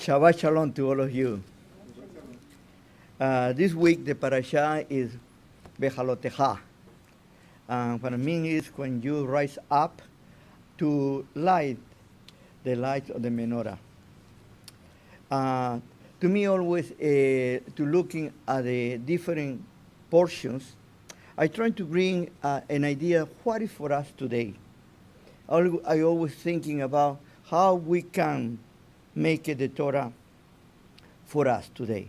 Shabbat Shalom to all of you. This week the parasha is Behalotecha. What I mean is when you rise up to light the light of the menorah. To me always, to looking at the different portions, I try to bring an idea what is for us today. I always thinking about how we can make the Torah for us today.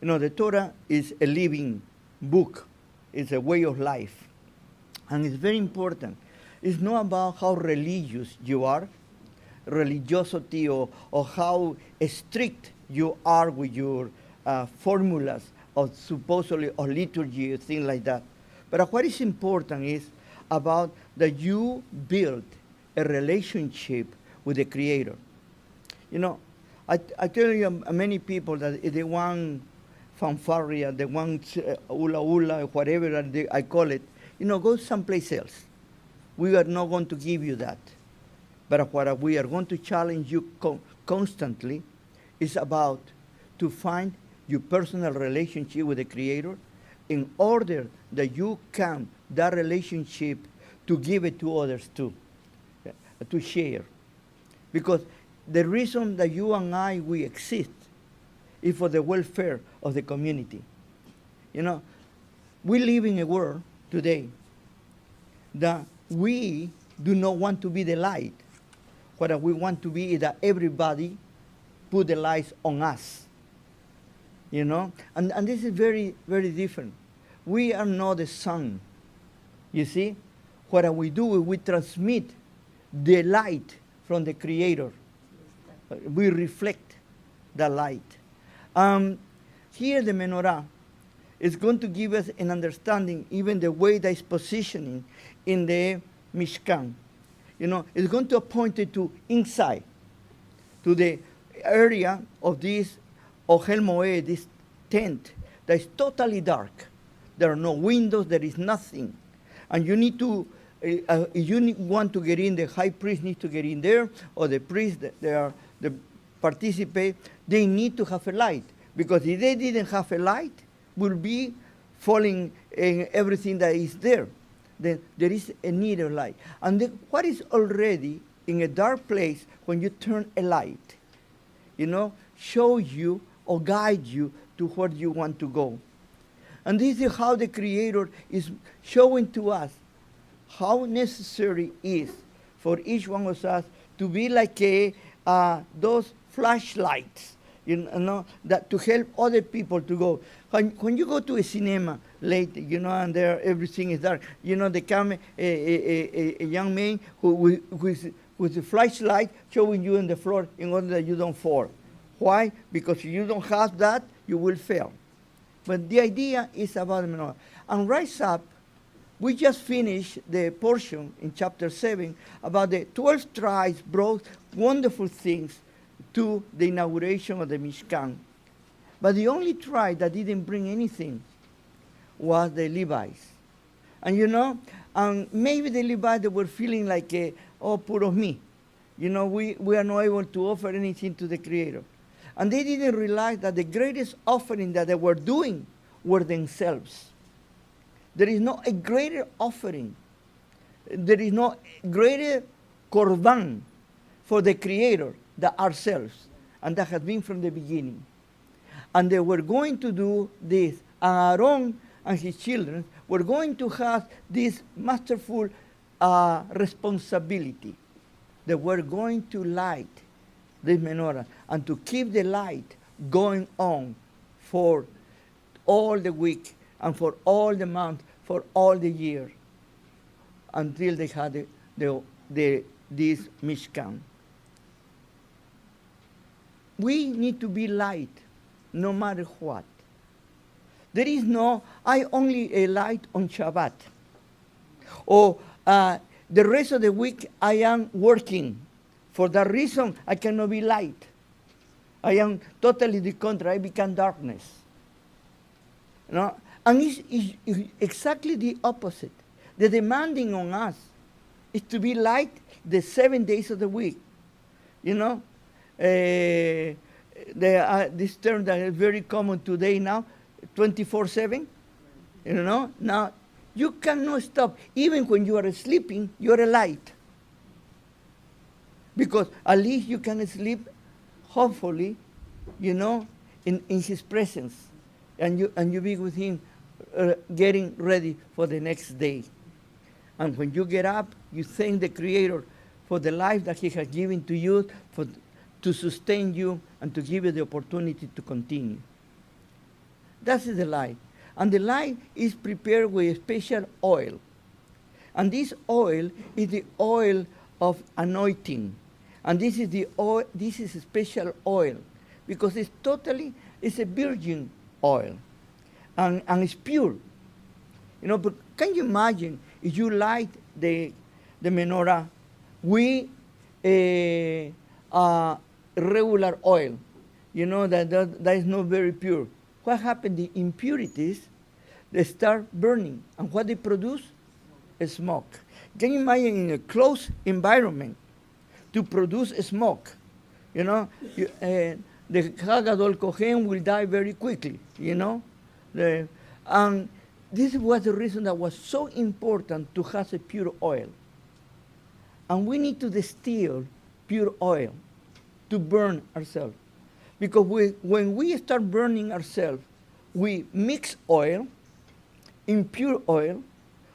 You know, the Torah is a living book. It's a way of life. And it's very important. It's not about how religious you are, religiosity, or how strict you are with your formulas of supposedly of liturgy, things like that. But what is important is about that you build a relationship with the Creator. You know, I tell you many people that they want fanfaria, they want ula, whatever I call it, you know, go someplace else. We are not going to give you that. But what we are going to challenge you constantly is about to find your personal relationship with the Creator in order that you can, that relationship, to give it to others too, to share. Because the reason that you and we exist is for the welfare of the community. You know, we live in a world today that we do not want to be the light. What we want to be is that everybody put the lights on us. You know, and this is very, very different. We are not the sun. You see, what we do is we transmit the light from the Creator. We reflect the light. Here the menorah is going to give us an understanding, even the way that is positioning in the Mishkan. You know, it's going to point it to inside, to the area of this Ohel Moed, this tent that is totally dark. There are no windows, there is nothing. And you need to, if you want to get in, the high priest needs to get in there, or the priest that participate, they need to have a light. Because if they didn't have a light, will be falling everything that is there. Then there is a need of light. And what is already in a dark place, when you turn a light, you know, show you or guide you to where you want to go. And this is how the Creator is showing to us how necessary is for each one of us to be like those flashlights, you know, that to help other people to go. When you go to a cinema late, you know, and there everything is dark, you know, they come a young man with a flashlight showing you on the floor in order that you don't fall. Why? Because if you don't have that, you will fail. But the idea is about the menorah. And rise up, we just finished the portion in chapter 7 about the 12 tribes brought wonderful things to the inauguration of the Mishkan. But the only tribe that didn't bring anything was the Levites. And you know, maybe the Levites were feeling like, oh, poor of me. You know, we are not able to offer anything to the Creator. And they didn't realize that the greatest offering that they were doing were themselves. There is not a greater offering. There is no greater korban for the Creator than ourselves. And that has been from the beginning. And they were going to do this. And Aaron and his children were going to have this masterful responsibility. They were going to light this menorah and to keep the light going on for all the week and for all the month, for all the year, until they had this Mishkan. We need to be light no matter what. There is no, I only a light on Shabbat. Or the rest of the week I am working. For that reason, I cannot be light. I am totally the contrary. I become darkness. You know? And it's exactly the opposite. The demanding on us is to be light the 7 days of the week. You know, this term that is very common today now, 24/7. You know, now you cannot stop. Even when you are sleeping, you're a light. Because at least you can sleep, hopefully, you know, in his presence. And you be with him, getting ready for the next day. And when you get up, you thank the Creator for the life that he has given to you, to sustain you, and to give you the opportunity to continue. That is the light. And the light is prepared with special oil. And this oil is the oil of anointing. And this is the oil, this is a special oil, because it's a virgin oil. And it's pure. You know, but can you imagine if you light the menorah with regular oil, you know, that is not very pure? What happened? The impurities, they start burning. And what they produce? A smoke. Can you imagine in a closed environment to produce a smoke? You know, the Hagadol Kohen will die very quickly, you know. And this was the reason that was so important to have a pure oil. And we need to distill pure oil to burn ourselves. Because when we start burning ourselves, we mix oil, impure oil,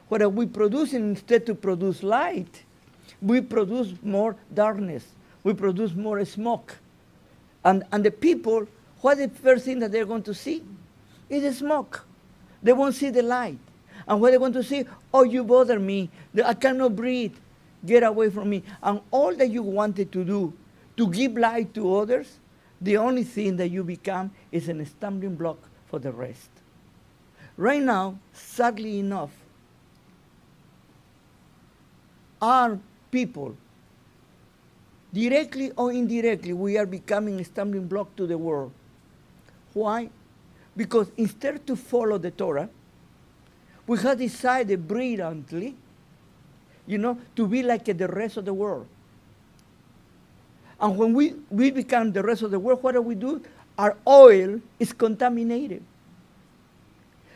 what we produce, instead to produce light, we produce more darkness. We produce more smoke. And the people, what is the first thing that they're going to see? Is the smoke. They won't see the light. And what they're going to see, oh, you bother me. I cannot breathe. Get away from me. And all that you wanted to do, to give light to others, the only thing that you become is a stumbling block for the rest. Right now, sadly enough, our people, directly or indirectly, we are becoming a stumbling block to the world. Why? Because instead to follow the Torah, we have decided brilliantly, you know, to be like the rest of the world. And when we become the rest of the world, what do we do? Our oil is contaminated.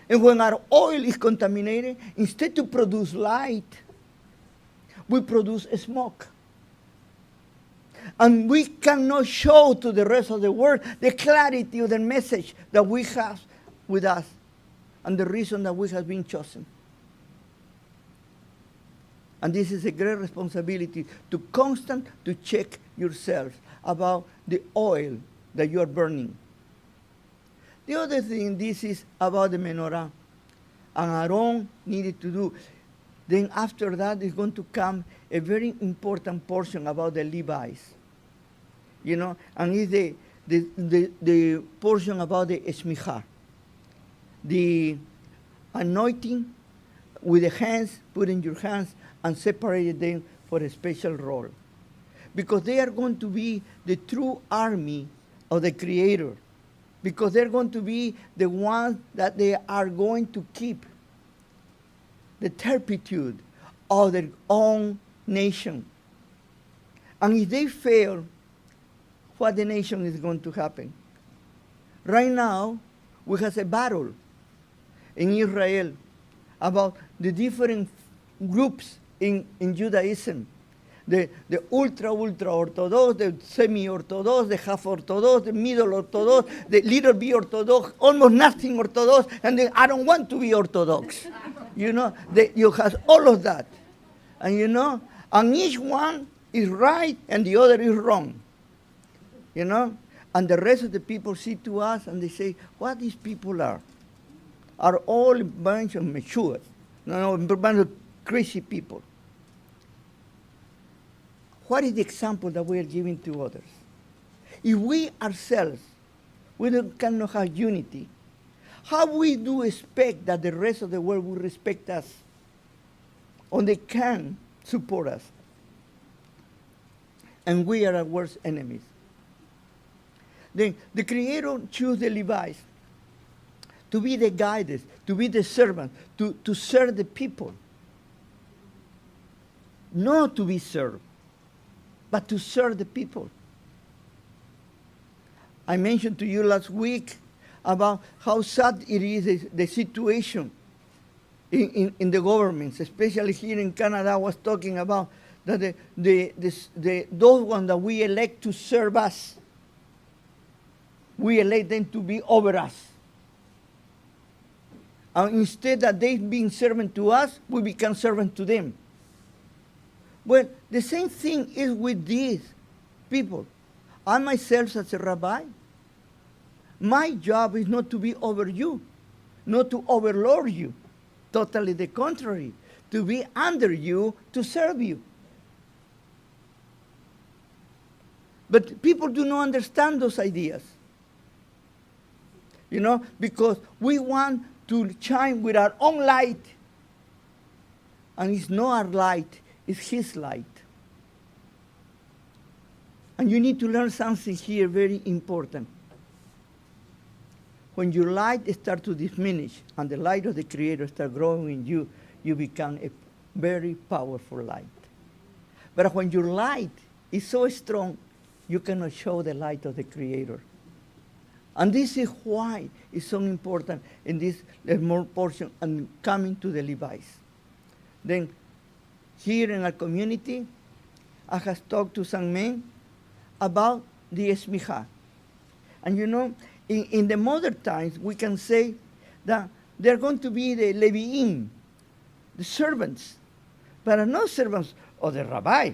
And when our oil is contaminated, instead to produce light, we produce smoke. And we cannot show to the rest of the world the clarity of the message that we have with us and the reason that we have been chosen. And this is a great responsibility to check yourself about the oil that you are burning. The other thing, this is about the menorah. And Aaron needed to do. Then after that is going to come a very important portion about the Levites. You know, and it's the portion about the Eshmicha. The anointing with the hands, put in your hands, and separate them for a special role. Because they are going to be the true army of the Creator. Because they're going to be the ones that they are going to keep the turpitude of their own nation. And if they fail, what the nation is going to happen? Right now, we have a battle in Israel about the different groups in Judaism. The ultra-Orthodox, the semi-Orthodox, the half-Orthodox, the middle Orthodox, the little bit Orthodox, almost nothing Orthodox, and then I don't want to be Orthodox. You know, you have all of that. And you know, and each one is right and the other is wrong. You know? And the rest of the people see to us and they say, what these people are all a bunch of mature, a bunch of crazy people. What is the example that we are giving to others? If we ourselves, cannot have unity, how we do expect that the rest of the world will respect us? Or they can support us? And we are our worst enemies. Then the Creator chose the Levites to be the guides, to be the servants, to serve the people. Not to be served, but to serve the people. I mentioned to you last week about how sad it is, the situation in the governments, especially here in Canada. I was talking about that those ones that we elect to serve us, we elect them to be over us. And instead that they've been servant to us, we become servant to them. Well, the same thing is with these people. I myself, as a rabbi, my job is not to be over you, not to overlord you. Totally the contrary, to be under you, to serve you. But people do not understand those ideas. You know, because we want to shine with our own light. And it's not our light, it's His light. And you need to learn something here very important. When your light starts to diminish and the light of the Creator starts growing in you, you become a very powerful light. But when your light is so strong, you cannot show the light of the Creator. And this is why it's so important in this more portion and coming to the Levites. Then, here in our community, I have talked to some men about the esmicha. And you know, in the modern times, we can say that they're going to be the Leviim, the servants, but are not servants of the rabbi,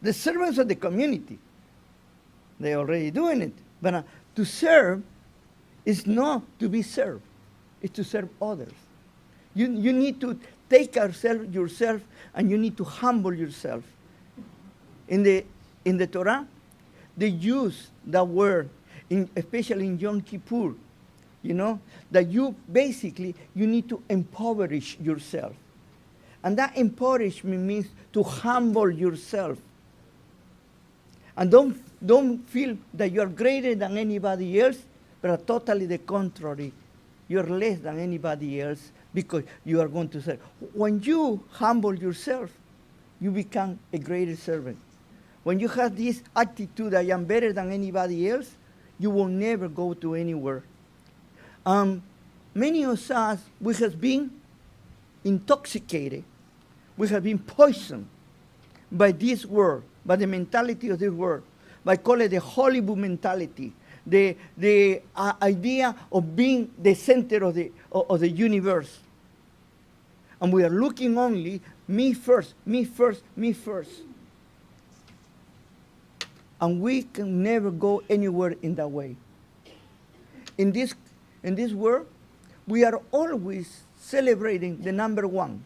the servants of the community. They're already doing it. But to serve is not to be served, it's to serve others. You need to take yourself and you need to humble yourself. In the Torah, they use that word, especially in Yom Kippur, you know, that you need to impoverish yourself. And that impoverishment means to humble yourself. And don't feel that you're greater than anybody else, but totally the contrary. You're less than anybody else because you are going to serve. When you humble yourself, you become a greater servant. When you have this attitude, I am better than anybody else, you will never go to anywhere. Many of us, we have been intoxicated. We have been poisoned by this world, by the mentality of this world. I call it the Hollywood mentality, the idea of being the center of the universe. And we are looking only, me first, me first, me first. And we can never go anywhere in that way. In this world, we are always celebrating the number one.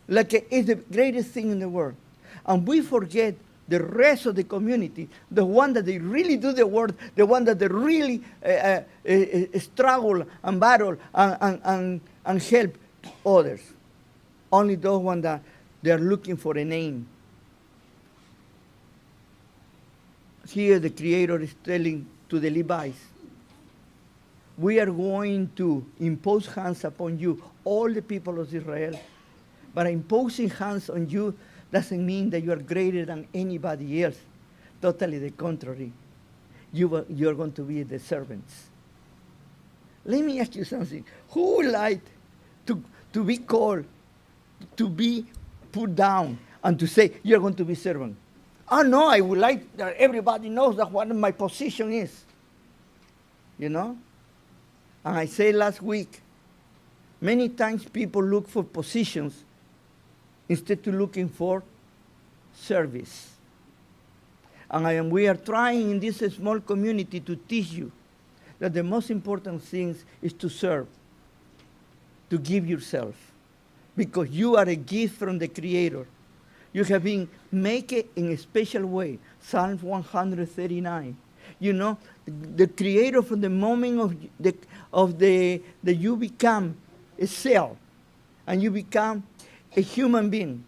Like it's the greatest thing in the world. And we forget the rest of the community, the one that they really do the work, the one that they really struggle and battle and help others. Only those ones that they are looking for a name. Here the Creator is telling to the Levites, we are going to impose hands upon you, all the people of Israel. But imposing hands on you doesn't mean that you are greater than anybody else. Totally the contrary. You are going to be the servants. Let me ask you something. Who would like to be called, to be put down, and to say, you're going to be servant? Oh, no, I would like that everybody knows that what my position is. You know? And I said last week, many times people look for positions instead of looking for service. And we are trying in this small community to teach you that the most important thing is to serve, to give yourself, because you are a gift from the Creator. You have been made in a special way. Psalm 139. You know, the Creator from the moment that you become a cell, and you become a human being.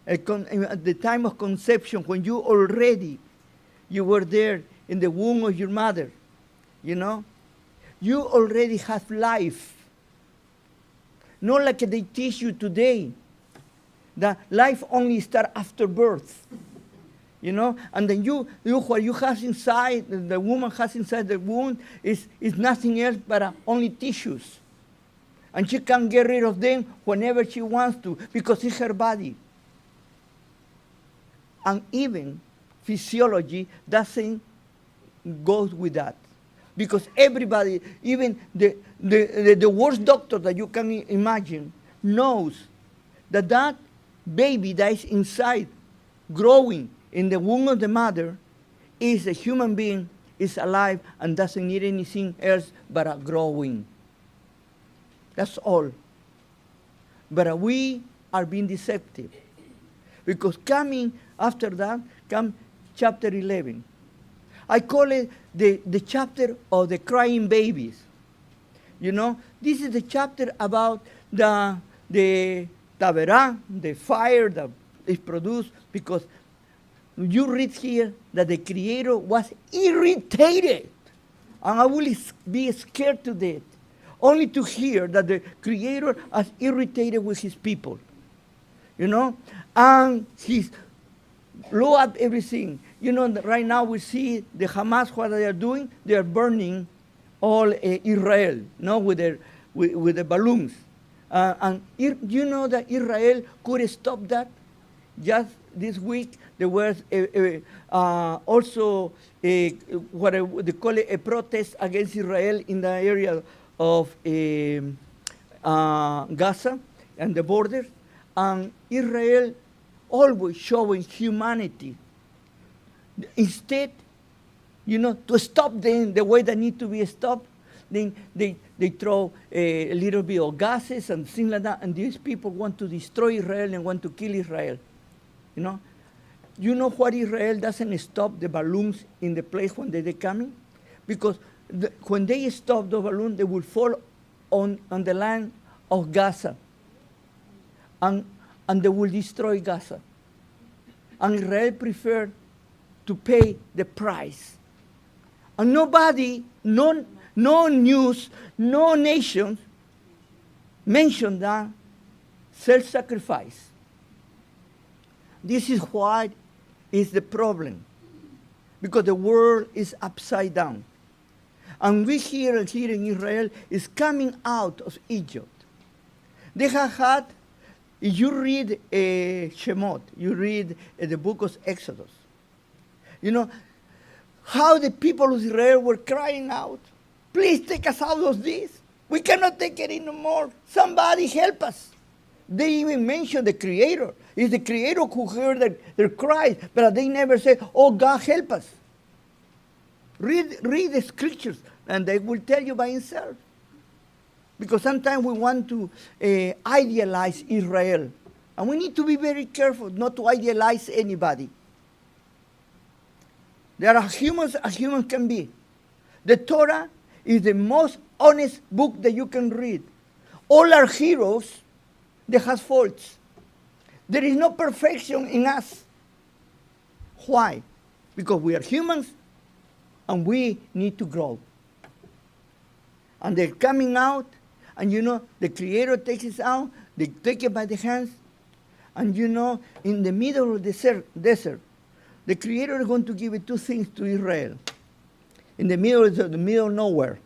At the time of conception, when you were there in the womb of your mother, you know, you already have life. Not like they teach you today, that life only starts after birth. You know, and then what you have inside, the woman has inside the womb is nothing else but only tissues. And she can get rid of them whenever she wants to because it's her body. And even physiology doesn't go with that. Because everybody, even the worst doctor that you can imagine, knows that that baby that is inside, growing in the womb of the mother, is a human being, is alive, and doesn't need anything else but a growing. That's all. But we are being deceptive. Because coming after that, come chapter 11. I call it the chapter of the crying babies. You know, this is the chapter about the taberah, the fire that is produced, because you read here that the Creator was irritated. And I will be scared to death, only to hear that the Creator is irritated with his people. You know, and he's blow up everything. You know, right now we see the Hamas, what they are doing, they are burning all Israel, you know, with the balloons. And you know that Israel could stop that? Just this week, there was also what they call it, a protest against Israel in the area of Gaza and the border. And Israel always showing humanity. Instead, you know, to stop them the way they need to be stopped, then they throw a little bit of gases and things like that, and these people want to destroy Israel and want to kill Israel. You know what Israel doesn't stop the balloons in the place when they're coming? Because when they stop the balloon, they will fall on the land of Gaza. And they will destroy Gaza. And Israel preferred to pay the price. And nobody, no news, no nation mentioned that self-sacrifice. This is what is the problem, because the world is upside down. And we here in Israel is coming out of Egypt. They have had, if you read Shemot, you read the book of Exodus, you know, how the people of Israel were crying out, please take us out of this. We cannot take it anymore. Somebody help us. They even mentioned the Creator. It's the Creator who heard their cries, but they never say, oh, God, help us. Read the scriptures, and they will tell you by himself. Because sometimes we want to idealize Israel. And we need to be very careful not to idealize anybody. There are humans as humans can be. The Torah is the most honest book that you can read. All our heroes, they have faults. There is no perfection in us. Why? Because we are humans and we need to grow. And they're coming out, and you know, the Creator takes us out, they take it by the hands, and you know, in the middle of the desert, the Creator is going to give it two things to Israel. In the middle of nowhere.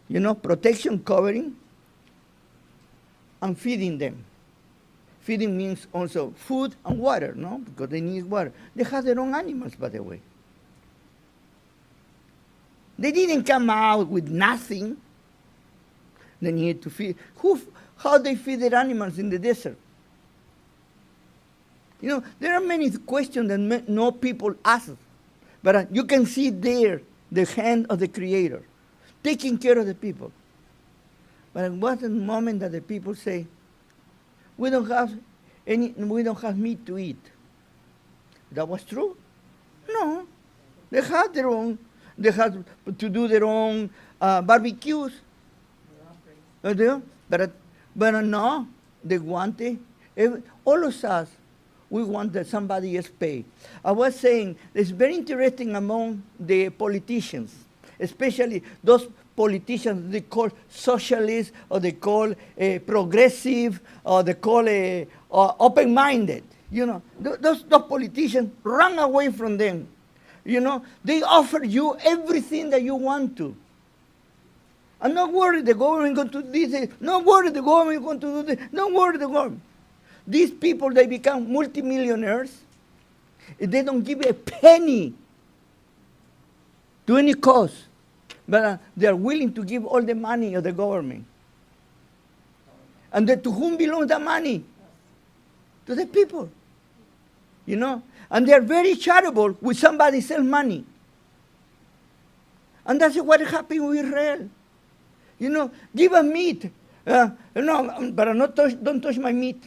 You know, protection, covering, and feeding them. Feeding means also food and water, no? Because they need water. They have their own animals, by the way. They didn't come out with nothing. They need to feed. How they feed their animals in the desert? You know, there are many questions that no people ask. But you can see there the hand of the Creator taking care of the people. But it was a moment that the people say, we don't have meat to eat. That was true? No. They had their own. They had to do their own barbecues. But no, they wanted. All of us, we want that somebody else pay. I was saying it's very interesting among the politicians, especially those politicians they call socialist, or they call progressive, or they call open-minded. You know, those politicians, run away from them. You know, they offer you everything that you want to. And not worry, the government going to do this. Not worry, the government going to do this. Don't worry, the government. These people, they become multimillionaires. They don't give a penny to any cause. But they are willing to give all the money of the government. And to whom belongs the money? To the people. You know? And they are very charitable when somebody sells money. And that's what happened with Israel. You know, give us meat. No, but don't touch my meat.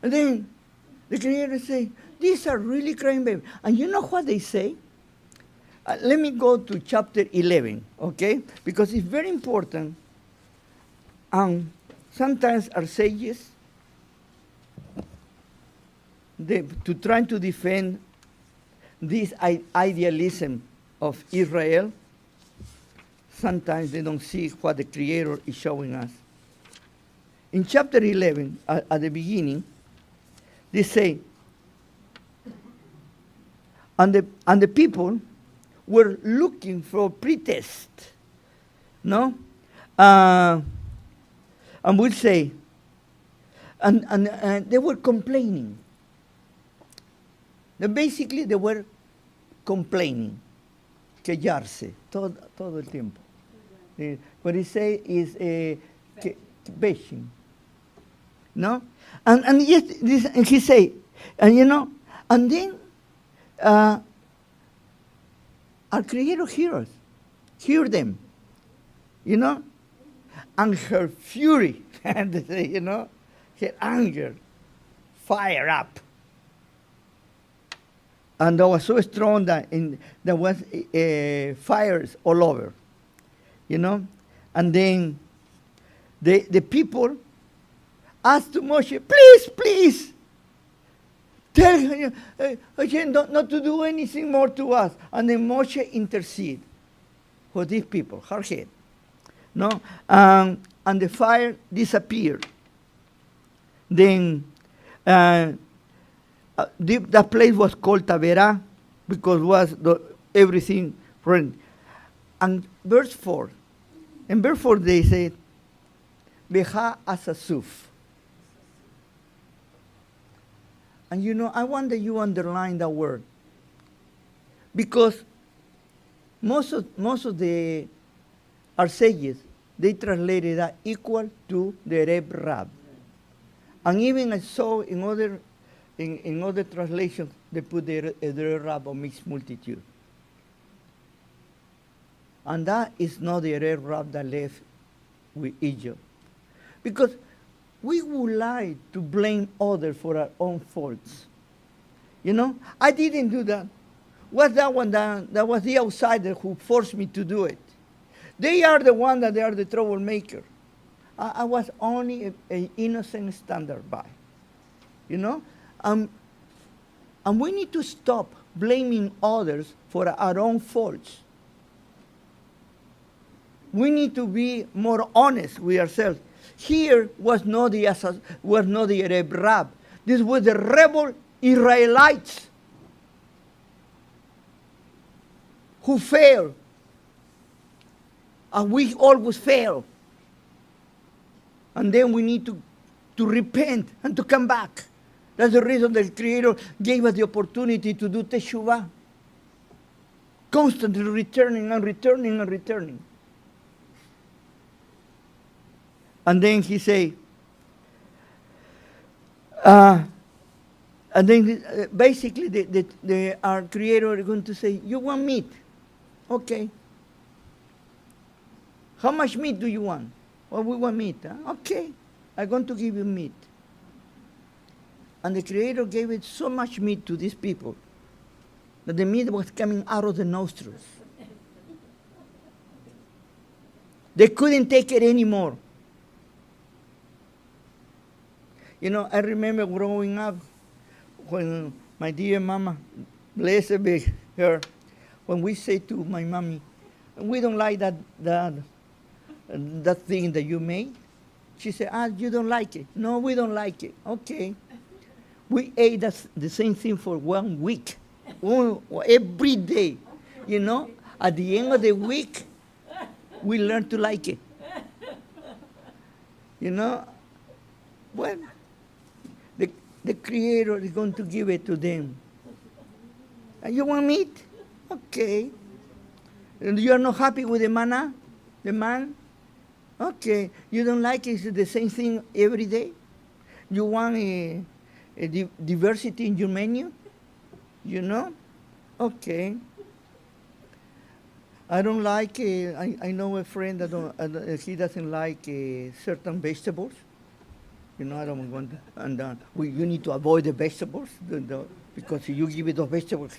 And then the creators say, these are really crying babies. And you know what they say? Let me go to chapter 11, okay? Because it's very important. Sometimes our sages, to try to defend this idealism of Israel, sometimes they don't see what the Creator is showing us. In chapter 11, at the beginning, they say, and the people were looking for pretest, no? And we'll say, and they were complaining. Basically, they were complaining, quejarse, todo el tiempo. What he say is bashing, no? And yes, and he say, and you know, and then our Creator hear them, you know, and her fury, and you know, her anger, fire up. And that was so strong that there was fires all over, you know. And then the people asked to Moshe, please, tell him not to do anything more to us. And then Moshe intercede for these people, hard head, no. And the fire disappeared. Then that place was called Taberah because was everything friend. And verse 4, in verse 4 they said, Beha asasuf. And you know, I wonder you underline that word. Because most of our sages, they translated that equal to the Reb Rab. And even I saw in other translations, they put the Rab or mixed multitude. And that is not the Rab that left with Egypt. Because we would like to blame others for our own faults. You know, I didn't do that. Was that one that was the outsider who forced me to do it? They are the one that they are the troublemaker. I was only an innocent standard by. You know? And we need to stop blaming others for our own faults. We need to be more honest with ourselves. Here was not the Reb Rab. This was the rebel Israelites who failed. And we always fail. And then we need to repent and to come back. That's the reason the Creator gave us the opportunity to do teshuvah. Constantly returning and returning and returning. And then he say, and then basically our Creator is going to say, you want meat? Okay. How much meat do you want? Well, we want meat. Huh? Okay, I'm going to give you meat. And the Creator gave it so much meat to these people that the meat was coming out of the nostrils. They couldn't take it anymore. You know, I remember growing up when my dear mama, blessed be her, when we say to my mommy, we don't like that thing that you made. She said, you don't like it. No, we don't like it. Okay. We ate the same thing for 1 week, every day. You know, at the end of the week, we learn to like it. You know, well, the Creator is going to give it to them. And you want meat? Okay. And you are not happy with the manna, the man? Okay. You don't like it, it's the same thing every day? You want a diversity in your menu? You know? Okay. I don't like, I know a friend that he doesn't like certain vegetables. You know, I don't want to, and you need to avoid the vegetables because if you give it those vegetables.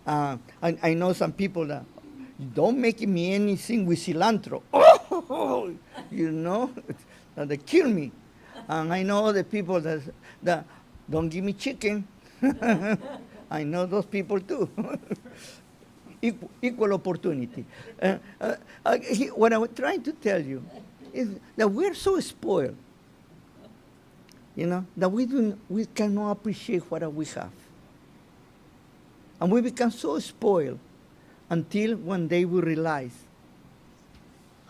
I know some people that don't make me anything with cilantro. You know, they kill me. And I know other people that don't give me chicken. I know those people too. Equal opportunity. What I'm trying to tell you is that we're so spoiled, you know, that we cannot appreciate what we have. And we become so spoiled until one day we realize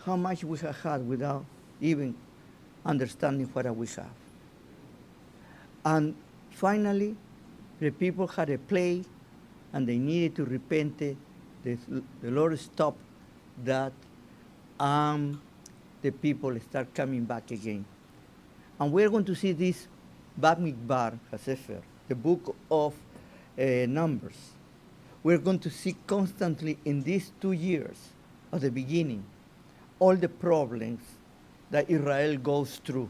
how much we have had without even understanding what we have. And finally, the people had a plague and they needed to repent. The Lord stopped that. The people start coming back again. And we're going to see this Bamidbar HaSefer, the book of Numbers. We're going to see constantly in these 2 years of the beginning all the problems that Israel goes through.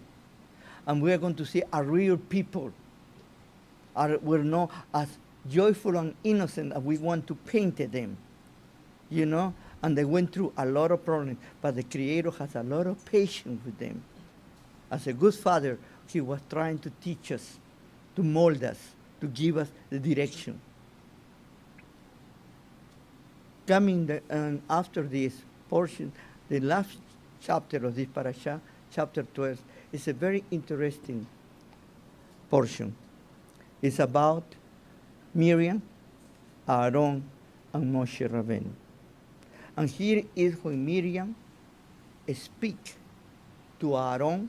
And we're going to see a real people. We're not as joyful and innocent as we want to paint them, you know? And they went through a lot of problems, but the Creator has a lot of patience with them. As a good father, he was trying to teach us, to mold us, to give us the direction. Coming after this portion, the last chapter of this parasha, chapter 12, is a very interesting portion. It's about Miriam, Aaron, and Moshe Rabbeinu. And here is when Miriam speaks to Aaron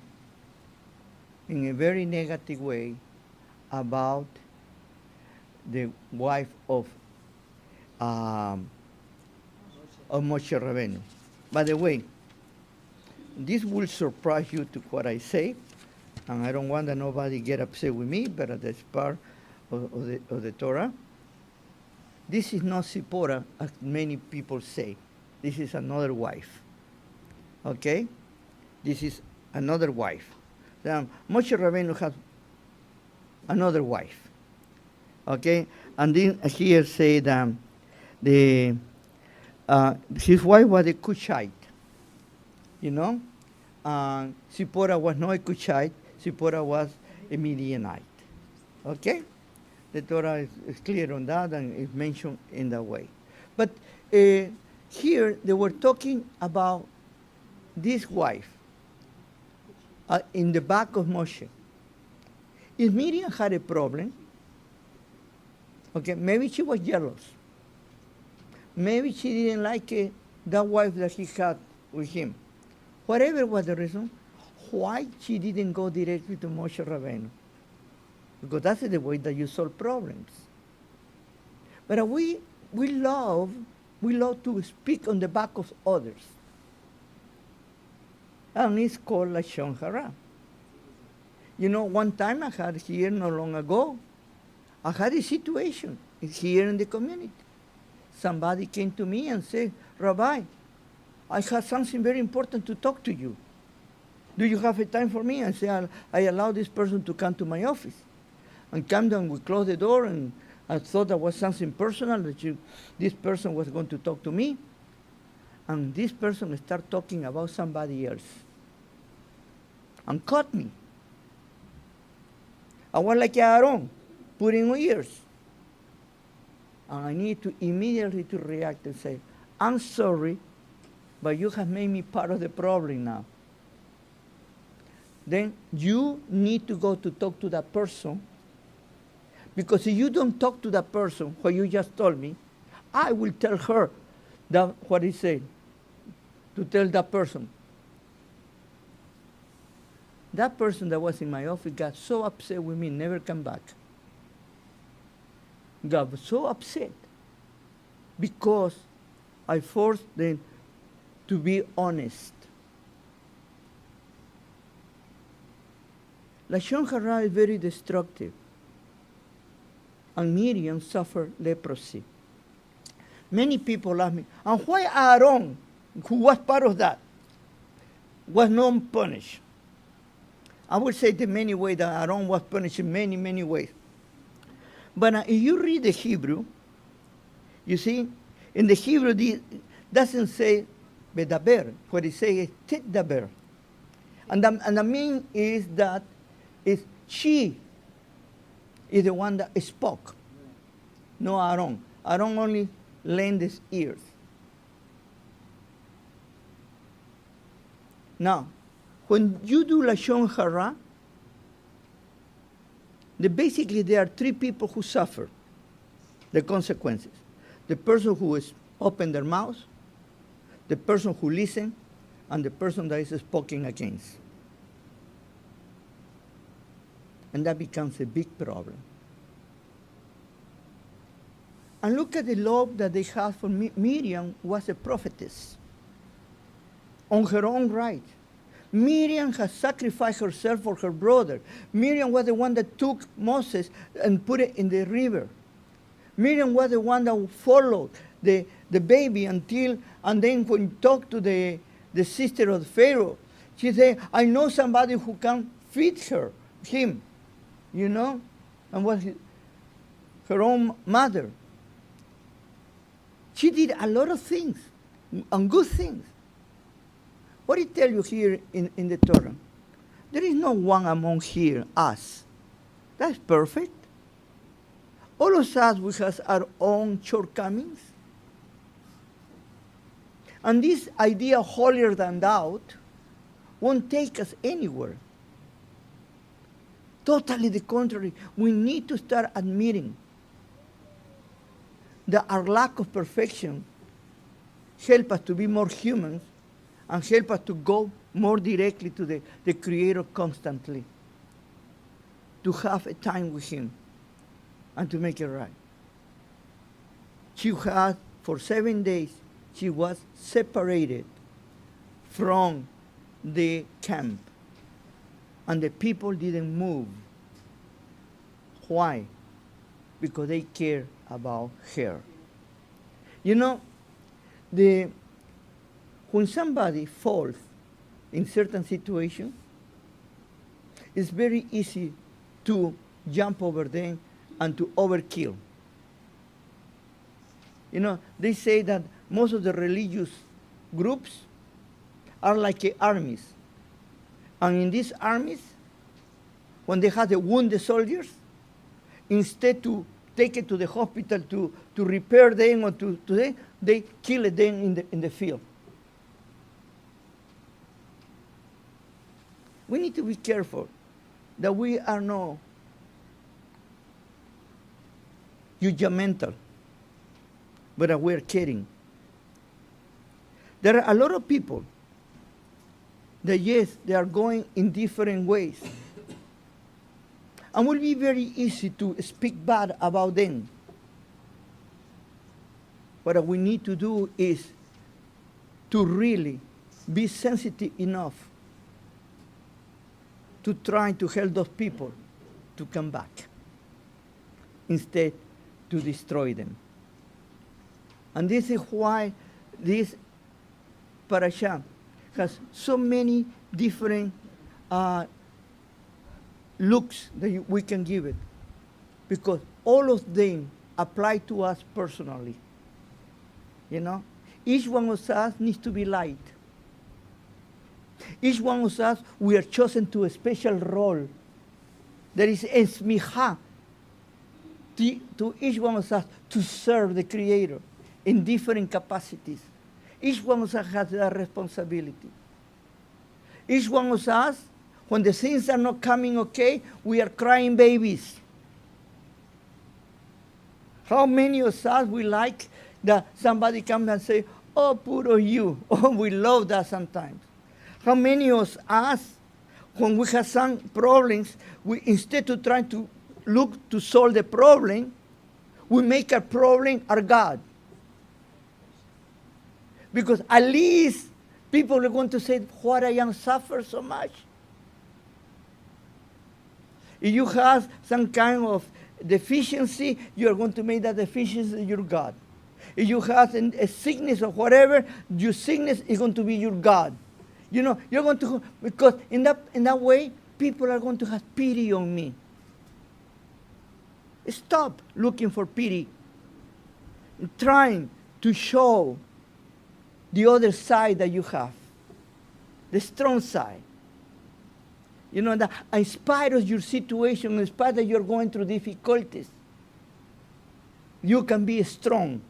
in a very negative way about the wife of Moshe Rabbeinu. By the way, this will surprise you to what I say, and I don't want that nobody get upset with me, but that's part of the Torah. This is not Zipporah, as many people say. This is another wife. Okay? This is another wife. Moshe Rabbeinu has another wife. Okay? And then here say that his wife was a Cushite. You know? Zipporah was not a Cushite. Zipporah was a Midianite. Okay? The Torah is clear on that and is mentioned in that way. But here they were talking about this wife in the back of Moshe. If Miriam had a problem, okay, maybe she was jealous. Maybe she didn't like that wife that he had with him. Whatever was the reason, why she didn't go directly to Moshe Rabbeinu? Because that's the way that you solve problems. But we love to speak on the back of others. And it's called Lashon Hara. You know, one time I had here not long ago, I had a situation here in the community. Somebody came to me and said, Rabbi, I have something very important to talk to you. Do you have a time for me? I said, I allow this person to come to my office. And come down, we closed the door, and I thought that was something personal, that this person was going to talk to me. And this person started talking about somebody else. And caught me. I was like Aaron, putting ears. And I need to immediately to react and say, I'm sorry, but you have made me part of the problem now. then you need to go to talk to that person, because if you don't talk to that person, what you just told me, I will tell her that what he said, to tell that person. That person that was in my office got so upset with me, never come back. Got so upset because I forced them to be honest. Lashon hara is very destructive. And Miriam suffered leprosy. Many people ask me, and why Aaron, who was part of that, was not punished? I would say the many ways that Aaron was punished in many, many ways. But if you read the Hebrew, you see, in the Hebrew, it doesn't say bedaber. What it says is tiddaber. And the meaning is that she is the one that spoke, no Aaron. Aaron only lent his ears. Now, when you do Lashon Hara, basically there are three people who suffer the consequences. The person who is open their mouth, the person who listens, and the person that is spoken against. And that becomes a big problem. And look at the love that they had for Miriam was a prophetess on her own right. Miriam has sacrificed herself for her brother. Miriam was the one that took Moses and put it in the river. Miriam was the one that followed the baby until, and then when you talk to the sister of Pharaoh, she said, I know somebody who can feed him, you know, and was her own mother. She did a lot of things, and good things. What it tells you here in the Torah? There is no one among here, us. That's perfect. All of us, we have our own shortcomings. And this idea holier than thou won't take us anywhere. Totally the contrary. We need to start admitting that our lack of perfection help us to be more humans and help us to go more directly to the Creator constantly, to have a time with Him and to make it right. She had, for 7 days, she was separated from the camp, and the people didn't move. Why? Because they care about her. You know, when somebody falls in certain situations, it's very easy to jump over them and to overkill. You know, they say that most of the religious groups are like armies. And in these armies, when they have the wounded soldiers, instead to take it to the hospital to repair them or they kill them in the field. We need to be careful that we are not judgmental, but that we're caring. There are a lot of people that, yes, they are going in different ways. And it will be very easy to speak bad about them. What we need to do is to really be sensitive enough to try to help those people to come back, instead to destroy them. And this is why this parasha has so many different looks that we can give it, because all of them apply to us personally. You know, each one of us needs to be light. Each one of us, we are chosen to a special role. There is a smicha to each one of us to serve the Creator in different capacities. Each one of us has that responsibility. Each one of us, when the things are not coming okay, we are crying babies. How many of us we like that somebody comes and say, oh, poor you. Oh, we love that sometimes. How many of us, when we have some problems, we instead of trying to look to solve the problem, we make our problem our God. Because at least people are going to say, what I am suffer so much. If you have some kind of deficiency, you are going to make that deficiency your God. If you have a sickness or whatever, your sickness is going to be your God. You know, you're going to, because in that way, people are going to have pity on me. Stop looking for pity. Trying to show the other side that you have, the strong side. You know, that in spite of your situation, in spite that you're going through difficulties, you can be strong.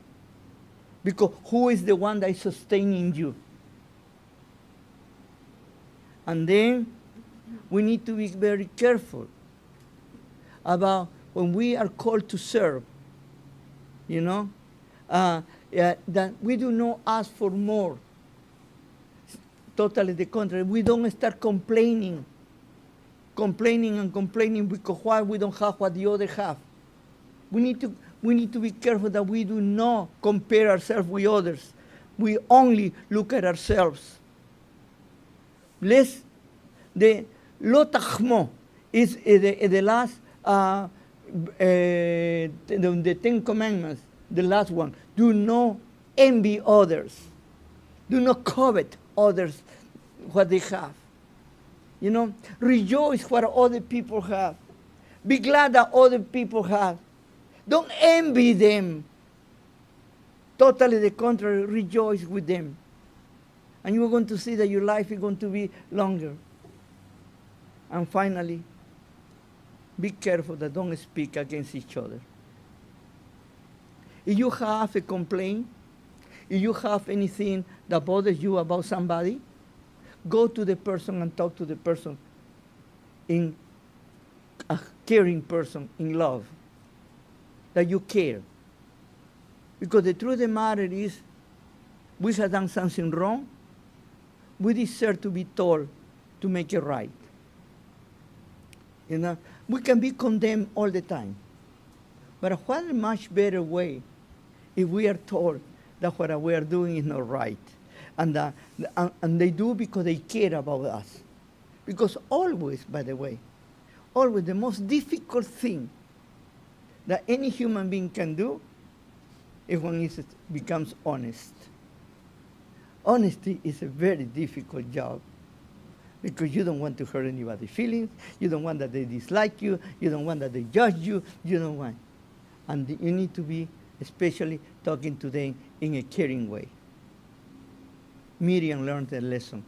Because who is the one that is sustaining you? And then we need to be very careful about when we are called to serve, you know, that we do not ask for more. Totally the contrary. We don't start complaining because why we don't have what the other have. We need to be careful that we do not compare ourselves with others. We only look at ourselves. The lotachmo is the last, the 10 Commandments, the last one. Do not envy others. Do not covet others what they have. You know, rejoice what other people have. Be glad that other people have. Don't envy them. Totally the contrary, rejoice with them. And you're going to see that your life is going to be longer. And finally, be careful that don't speak against each other. If you have a complaint, if you have anything that bothers you about somebody, go to the person and talk to the person in a caring person, in love, that you care. Because the truth of the matter is, we have done something wrong, we deserve to be told to make it right. You know, we can be condemned all the time. But what a much better way if we are told that what we are doing is not right. And they do because they care about us. Because always, by the way, always the most difficult thing that any human being can do is when it becomes honest. Honesty is a very difficult job because you don't want to hurt anybody's feelings, you don't want that they dislike you, you don't want that they judge you, you don't want. And you need to be especially talking to them in a caring way. Miriam learned a lesson,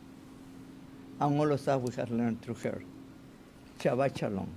and all of us we have learned through her. Shabbat Shalom.